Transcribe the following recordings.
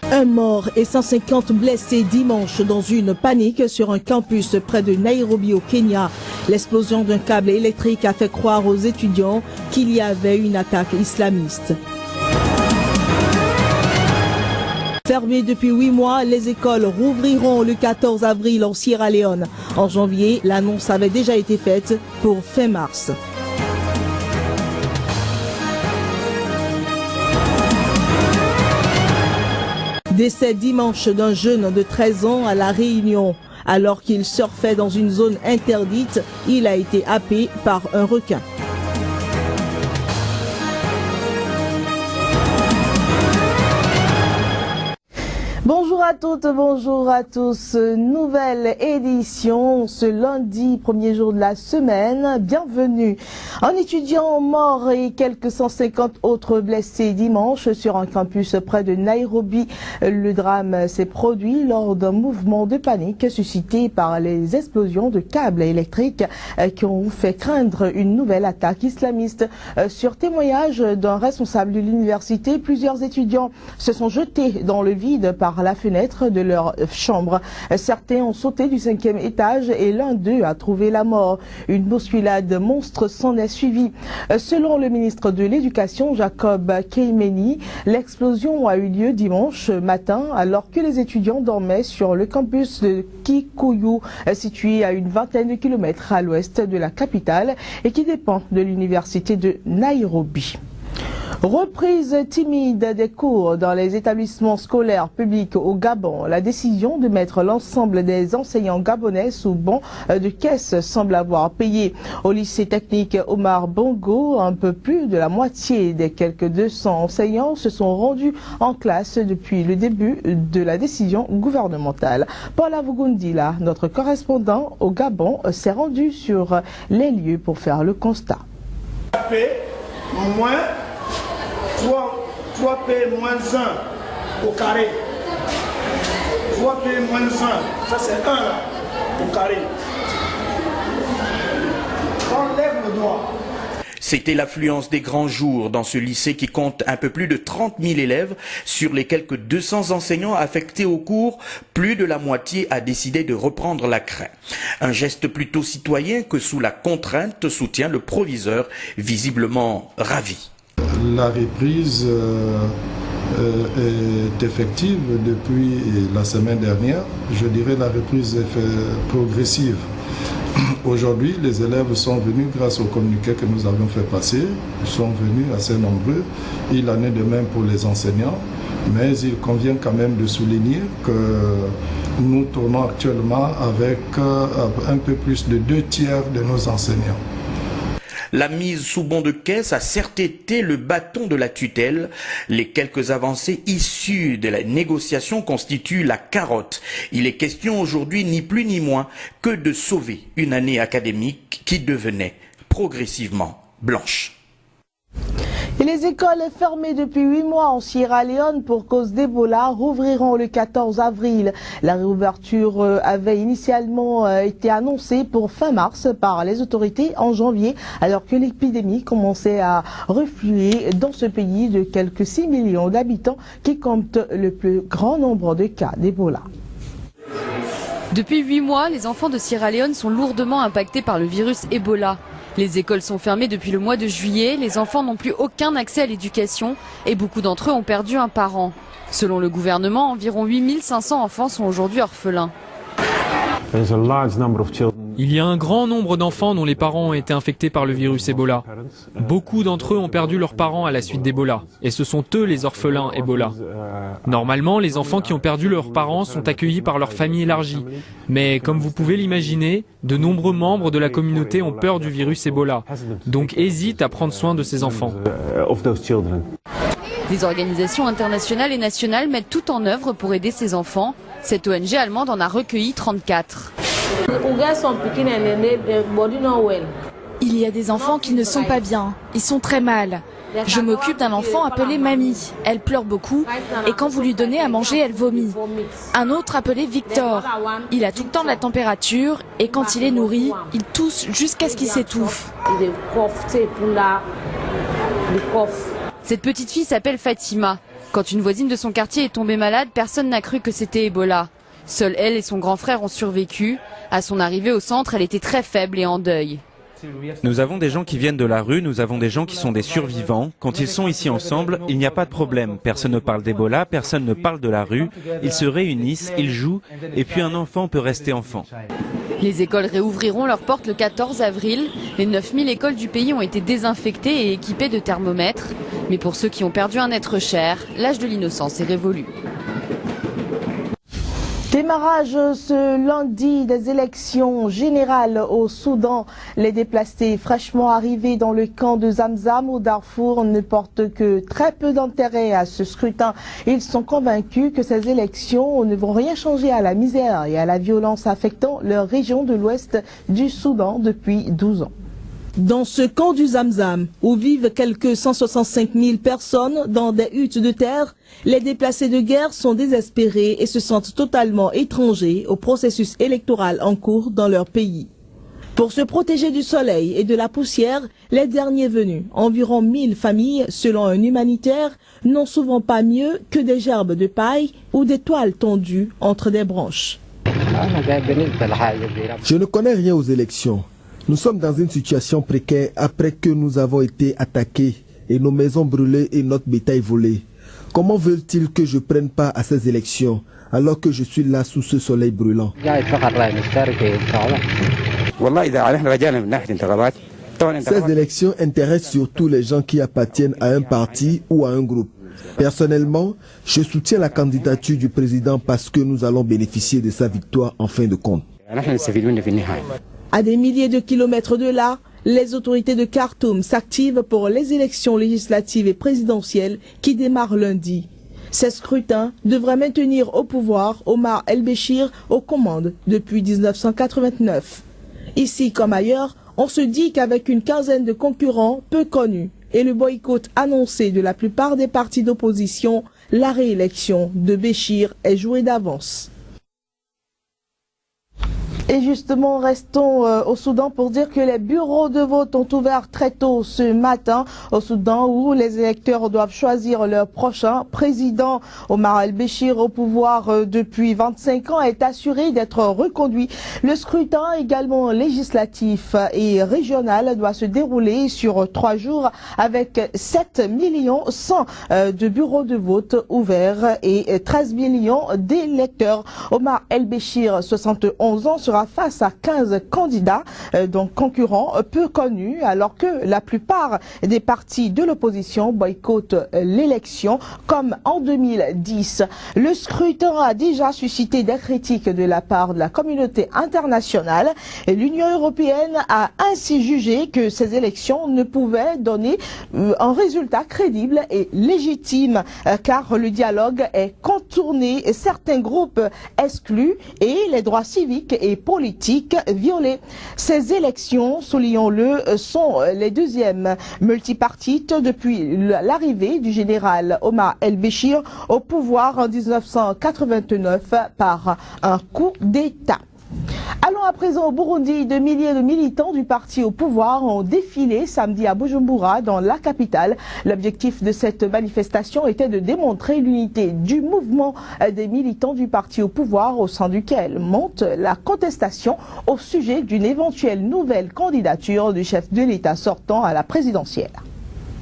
Un mort et 150 blessés dimanche dans une panique sur un campus près de Nairobi au Kenya. L'explosion d'un câble électrique a fait croire aux étudiants qu'il y avait une attaque islamiste. Fermées depuis 8 mois, les écoles rouvriront le 14 avril en Sierra Leone. En janvier, l'annonce avait déjà été faite pour fin mars. Décès dimanche d'un jeune de 13 ans à La Réunion. Alors qu'il surfait dans une zone interdite, il a été happé par un requin. Bonjour à toutes, bonjour à tous. Nouvelle édition ce lundi, premier jour de la semaine. Bienvenue. Un étudiant mort et quelques 150 autres blessés dimanche sur un campus près de Nairobi. Le drame s'est produit lors d'un mouvement de panique suscité par les explosions de câbles électriques qui ont fait craindre une nouvelle attaque islamiste. Sur témoignage d'un responsable de l'université, plusieurs étudiants se sont jetés dans le vide par la fenêtre de leur chambre. Certains ont sauté du 5e étage et l'un d'eux a trouvé la mort. Une bousculade monstre s'en est suivie. Selon le ministre de l'Éducation, Jacob Keimeni, l'explosion a eu lieu dimanche matin alors que les étudiants dormaient sur le campus de Kikuyu, situé à une vingtaine de kilomètres à l'ouest de la capitale et qui dépend de l'université de Nairobi. Reprise timide des cours dans les établissements scolaires publics au Gabon. La décision de mettre l'ensemble des enseignants gabonais sous bon de caisse semble avoir payé. Au lycée technique Omar Bongo, un peu plus de la moitié des quelques 200 enseignants se sont rendus en classe depuis le début de la décision gouvernementale. Paul Avugundila, notre correspondant au Gabon, s'est rendu sur les lieux pour faire le constat. 3P moins 1 au carré. 3P moins 1, ça c'est 1 là, au carré. Enlève le doigt. C'était l'affluence des grands jours dans ce lycée qui compte un peu plus de 30 000 élèves. Sur les quelques 200 enseignants affectés au cours, plus de la moitié a décidé de reprendre la craie. Un geste plutôt citoyen que sous la contrainte, soutient le proviseur, visiblement ravi. La reprise est effective depuis la semaine dernière. Je dirais la reprise est progressive. Aujourd'hui, les élèves sont venus grâce au communiqué que nous avons fait passer. Ils sont venus assez nombreux. Il en est de même pour les enseignants. Mais il convient quand même de souligner que nous tournons actuellement avec un peu plus de 2/3 de nos enseignants. La mise sous bon de caisse a certes été le bâton de la tutelle. Les quelques avancées issues de la négociation constituent la carotte. Il est question aujourd'hui ni plus ni moins que de sauver une année académique qui devenait progressivement blanche. Et les écoles fermées depuis 8 mois en Sierra Leone pour cause d'Ebola rouvriront le 14 avril. La réouverture avait initialement été annoncée pour fin mars par les autorités en janvier, alors que l'épidémie commençait à refluer dans ce pays de quelques 6 millions d'habitants qui compte le plus grand nombre de cas d'Ebola. Depuis 8 mois, les enfants de Sierra Leone sont lourdement impactés par le virus Ebola. Les écoles sont fermées depuis le mois de juillet, les enfants n'ont plus aucun accès à l'éducation et beaucoup d'entre eux ont perdu un parent. Selon le gouvernement, environ 8500 enfants sont aujourd'hui orphelins. Il y a un grand nombre d'enfants dont les parents ont été infectés par le virus Ebola. Beaucoup d'entre eux ont perdu leurs parents à la suite d'Ebola. Et ce sont eux les orphelins Ebola. Normalement, les enfants qui ont perdu leurs parents sont accueillis par leur famille élargie. Mais comme vous pouvez l'imaginer, de nombreux membres de la communauté ont peur du virus Ebola. Donc hésitent à prendre soin de ces enfants. Des organisations internationales et nationales mettent tout en œuvre pour aider ces enfants. Cette ONG allemande en a recueilli 34. Il y a des enfants qui ne sont pas bien, ils sont très mal. Je m'occupe d'un enfant appelé Mamie. Elle pleure beaucoup et quand vous lui donnez à manger, elle vomit. Un autre appelé Victor. Il a tout le temps de la température et quand il est nourri, il tousse jusqu'à ce qu'il s'étouffe. Cette petite fille s'appelle Fatima. Quand une voisine de son quartier est tombée malade, personne n'a cru que c'était Ebola. Seule elle et son grand frère ont survécu. À son arrivée au centre, elle était très faible et en deuil. Nous avons des gens qui viennent de la rue, nous avons des gens qui sont des survivants. Quand ils sont ici ensemble, il n'y a pas de problème. Personne ne parle d'Ebola, personne ne parle de la rue. Ils se réunissent, ils jouent, et puis un enfant peut rester enfant. Les écoles réouvriront leurs portes le 14 avril. Les 9000 écoles du pays ont été désinfectées et équipées de thermomètres. Mais pour ceux qui ont perdu un être cher, l'âge de l'innocence est révolu. Démarrage ce lundi des élections générales au Soudan. Les déplacés fraîchement arrivés dans le camp de Zamzam au Darfour ne portent que très peu d'intérêt à ce scrutin. Ils sont convaincus que ces élections ne vont rien changer à la misère et à la violence affectant leur région de l'ouest du Soudan depuis 12 ans. Dans ce camp du Zamzam, où vivent quelques 165 000 personnes dans des huttes de terre, les déplacés de guerre sont désespérés et se sentent totalement étrangers au processus électoral en cours dans leur pays. Pour se protéger du soleil et de la poussière, les derniers venus, environ 1000 familles, selon un humanitaire, n'ont souvent pas mieux que des gerbes de paille ou des toiles tendues entre des branches. Je ne connais rien aux élections. Nous sommes dans une situation précaire après que nous avons été attaqués et nos maisons brûlées et notre bétail volé. Comment veulent-ils que je prenne part à ces élections alors que je suis là sous ce soleil brûlant? Ces élections intéressent surtout les gens qui appartiennent à un parti ou à un groupe. Personnellement, je soutiens la candidature du président parce que nous allons bénéficier de sa victoire en fin de compte. À des milliers de kilomètres de là, les autorités de Khartoum s'activent pour les élections législatives et présidentielles qui démarrent lundi. Ces scrutins devraient maintenir au pouvoir Omar el-Béchir aux commandes depuis 1989. Ici comme ailleurs, on se dit qu'avec une quinzaine de concurrents peu connus et le boycott annoncé de la plupart des partis d'opposition, la réélection de Béchir est jouée d'avance. Et justement, restons au Soudan pour dire que les bureaux de vote ont ouvert très tôt ce matin au Soudan où les électeurs doivent choisir leur prochain président. Omar el-Béchir, au pouvoir depuis 25 ans, est assuré d'être reconduit. Le scrutin, également législatif et régional, doit se dérouler sur 3 jours avec 7 100 000 de bureaux de vote ouverts et 13 millions d'électeurs. Omar el-Béchir, 71 ans, sera face à 15 candidats, donc concurrents peu connus, alors que la plupart des partis de l'opposition boycottent l'élection, comme en 2010. Le scrutin a déjà suscité des critiques de la part de la communauté internationale. L'Union européenne a ainsi jugé que ces élections ne pouvaient donner un résultat crédible et légitime, car le dialogue est contourné, certains groupes exclus et les droits civiques et politiques violés. Ces élections, soulignons-le, sont les deuxièmes multipartites depuis l'arrivée du général Omar el-Béchir au pouvoir en 1989 par un coup d'État. Allons à présent au Burundi. De milliers de militants du parti au pouvoir ont défilé samedi à Bujumbura, dans la capitale. L'objectif de cette manifestation était de démontrer l'unité du mouvement des militants du parti au pouvoir, au sein duquel monte la contestation au sujet d'une éventuelle nouvelle candidature du chef de l'État sortant à la présidentielle.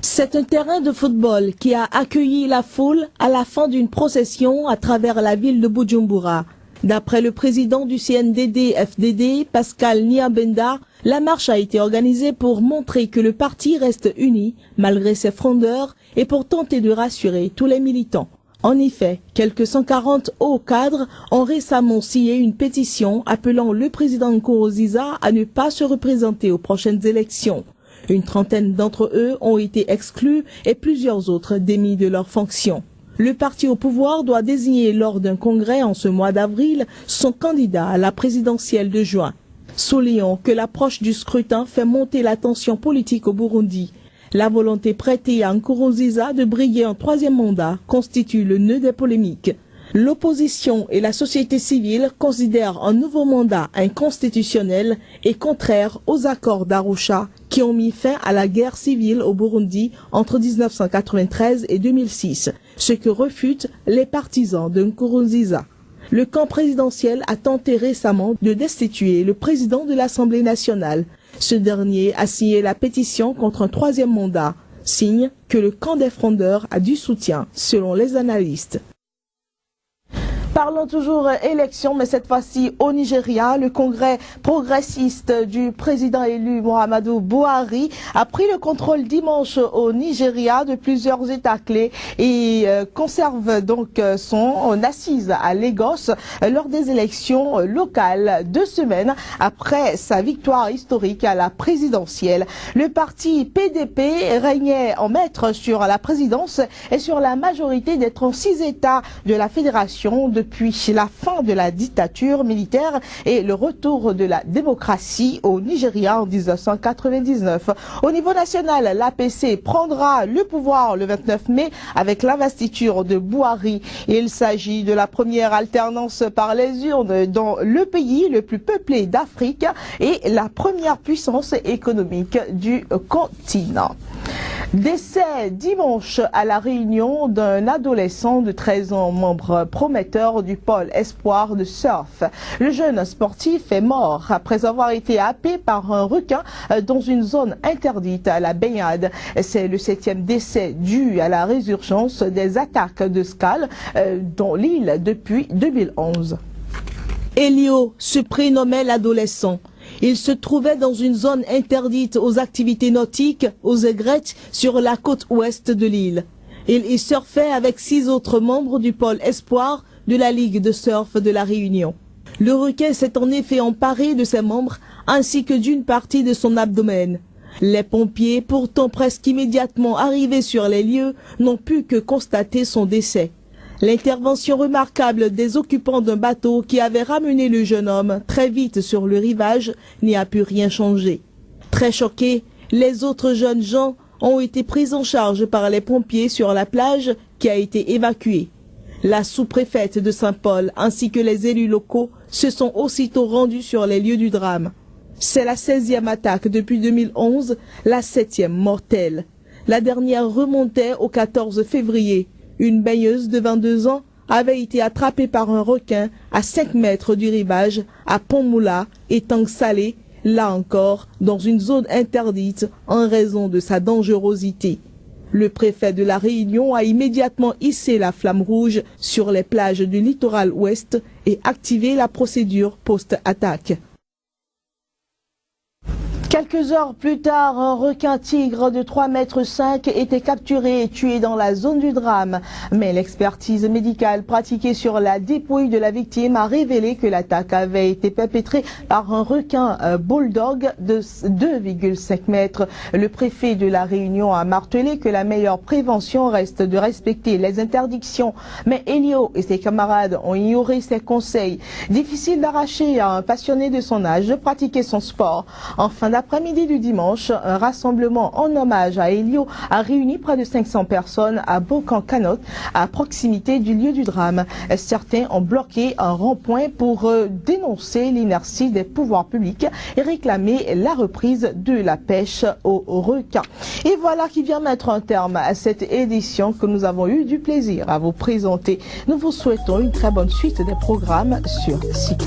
C'est un terrain de football qui a accueilli la foule à la fin d'une procession à travers la ville de Bujumbura. D'après le président du CNDD-FDD, Pascal Nyabenda, la marche a été organisée pour montrer que le parti reste uni malgré ses frondeurs et pour tenter de rassurer tous les militants. En effet, quelques 140 hauts cadres ont récemment signé une pétition appelant le président Nkurunziza à ne pas se représenter aux prochaines élections. Une trentaine d'entre eux ont été exclus et plusieurs autres démis de leurs fonctions. Le parti au pouvoir doit désigner lors d'un congrès en ce mois d'avril son candidat à la présidentielle de juin. Soulignons que l'approche du scrutin fait monter la tension politique au Burundi. La volonté prêtée à Nkurunziza de briguer un troisième mandat constitue le nœud des polémiques. L'opposition et la société civile considèrent un nouveau mandat inconstitutionnel et contraire aux accords d'Arusha qui ont mis fin à la guerre civile au Burundi entre 1993 et 2006, ce que refutent les partisans de Nkurunziza. Le camp présidentiel a tenté récemment de destituer le président de l'Assemblée nationale. Ce dernier a signé la pétition contre un troisième mandat, signe que le camp des frondeurs a du soutien, selon les analystes. Parlons toujours élection, mais cette fois-ci au Nigeria. Le congrès progressiste du président élu Muhammadu Buhari a pris le contrôle dimanche au Nigeria de plusieurs États clés et conserve donc son assise à Lagos lors des élections locales 2 semaines après sa victoire historique à la présidentielle. Le parti PDP régnait en maître sur la présidence et sur la majorité des 36 États de la fédération depuis la fin de la dictature militaire et le retour de la démocratie au Nigeria en 1999. Au niveau national, l'APC prendra le pouvoir le 29 mai avec l'investiture de Buhari. Il s'agit de la première alternance par les urnes dans le pays le plus peuplé d'Afrique et la première puissance économique du continent. Décès dimanche à La Réunion d'un adolescent de 13 ans, membre prometteur du pôle espoir de surf. Le jeune sportif est mort après avoir été happé par un requin dans une zone interdite à la baignade. C'est le 7e décès dû à la résurgence des attaques de squales dans l'île depuis 2011. Elio se prénommait l'adolescent. Il se trouvait dans une zone interdite aux activités nautiques, aux aigrettes, sur la côte ouest de l'île. Il y surfait avec 6 autres membres du pôle espoir de la Ligue de surf de la Réunion. Le requin s'est en effet emparé de ses membres ainsi que d'une partie de son abdomen. Les pompiers, pourtant presque immédiatement arrivés sur les lieux, n'ont pu que constater son décès. L'intervention remarquable des occupants d'un bateau qui avait ramené le jeune homme très vite sur le rivage n'y a pu rien changer. Très choqués, les autres jeunes gens ont été pris en charge par les pompiers sur la plage qui a été évacuée. La sous-préfète de Saint-Paul ainsi que les élus locaux se sont aussitôt rendus sur les lieux du drame. C'est la 16e attaque depuis 2011, la 7e mortelle. La dernière remontait au 14 février. Une baigneuse de 22 ans avait été attrapée par un requin à 5 mètres du rivage à Pont-Moula et Tangue-Salé, là encore dans une zone interdite en raison de sa dangerosité. Le préfet de la Réunion a immédiatement hissé la flamme rouge sur les plages du littoral ouest et activé la procédure post-attaque. Quelques heures plus tard, un requin-tigre de 3,5 mètres était capturé et tué dans la zone du drame. Mais l'expertise médicale pratiquée sur la dépouille de la victime a révélé que l'attaque avait été perpétrée par un requin bulldog de 2,5 mètres. Le préfet de la Réunion a martelé que la meilleure prévention reste de respecter les interdictions. Mais Elio et ses camarades ont ignoré ses conseils. Difficile d'arracher à un passionné de son âge de pratiquer son sport. En fin d'après-midi du dimanche, un rassemblement en hommage à Elio a réuni près de 500 personnes à Bokan-Kanot, à proximité du lieu du drame. Certains ont bloqué un rond-point pour dénoncer l'inertie des pouvoirs publics et réclamer la reprise de la pêche aux requins. Et voilà qui vient mettre un terme à cette édition que nous avons eu du plaisir à vous présenter. Nous vous souhaitons une très bonne suite des programmes sur Sika.